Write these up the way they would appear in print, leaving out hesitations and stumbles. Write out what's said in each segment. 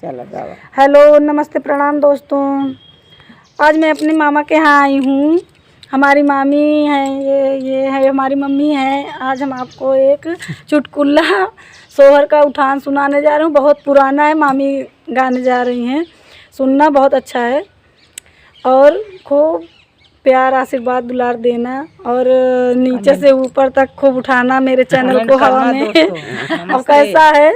चलो जाओ। हेलो, नमस्ते, प्रणाम दोस्तों। आज मैं अपने मामा के यहाँ आई हूँ। हमारी मामी है, ये है हमारी मम्मी है। आज हम आपको एक चुटकुला सोहर का उठान सुनाने जा रहे हूँ। बहुत पुराना है, मामी गाने जा रही हैं। सुनना बहुत अच्छा है और खूब प्यार आशीर्वाद दुलार देना और नीचे से ऊपर तक खूब उठाना मेरे चैनल को हवा में। और कैसा है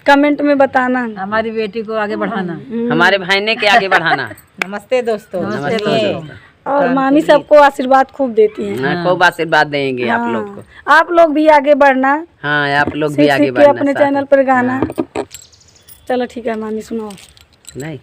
कमेंट में बताना। हमारी बेटी को आगे बढ़ाना, हमारे भाईने के आगे बढ़ाना। नमस्ते दोस्तों। नमस्ते दोस्तों। और मामी सबको आशीर्वाद खूब देती हैं। खूब आशीर्वाद देंगे आप लोग को। आप लोग भी आगे बढ़ना। हाँ, आप लोग भी आगे सीख के बढ़ना अपने साथ। चैनल पर गाना। चलो ठीक है मामी, सुनाओ। नहीं।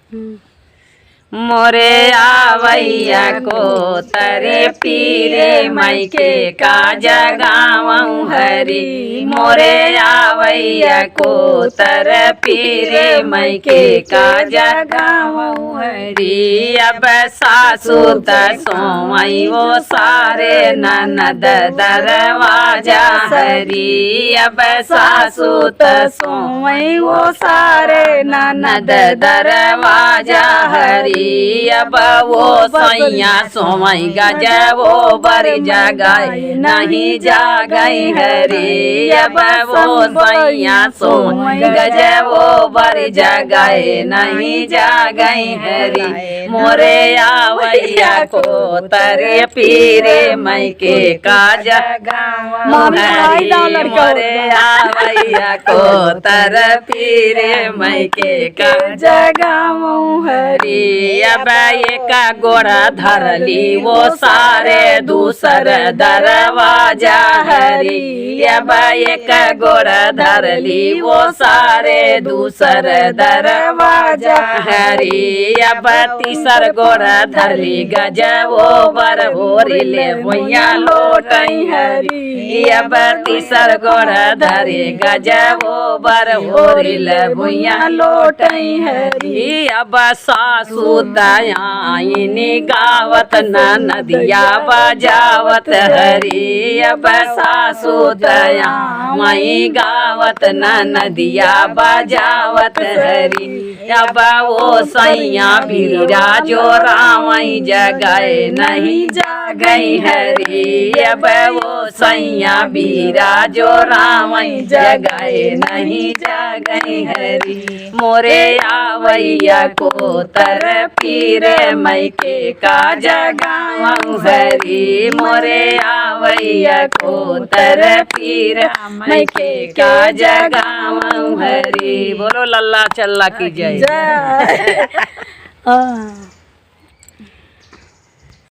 मोरे आवैया को तरे पीरे मायके का जगावं हरी। मोरे आवैया को तर पीरे मायके का जगावं हरी। अब सासू तसोई वो सारे ननद दरवाजा हरी। अब सासू तसोई वो सारे ननद दरवाजा हरी। अब वो सैया सोमई गजबो बर जगाई नहीं जागई हरी। अब वो सैया सोमई गजबो बर जगाई नहीं जागई हरी। मोरे आवैया को तरे पीरे मायके का जगावं हरी। मोरे आवैया को तर पीरे मायके का जगावं हरी। अब एक गोड़ा धरली वो सारे दूसर दरवाजा हरी। अब एक गोड़ा धरली वो सारे दूसर दरवाजा हरी। अब तीसर गोड़ा धरली गजबो बर होरी ले भैया लोटई हरी। अब तीसर गोड़ा धरी गजबो बर होरी ले भैया लोटई हरी। अब सासू दयाइनी गावत नदिया बजावत हरी। अब सासू दयाई गावत नदिया बजावत हरी। अब वो सैया बीरा जो रावई जगाए नहीं जागई हरी। अब वो सैया बीरा जो रावई जगाए नहीं जागई हरी। मोरे आवैया को तर पीरे मायके का जगावं हरी। मोरे आवैया को तर पीरे मायके का जगावं हरी। बोलो लल्ला चल्ला की जय। जय।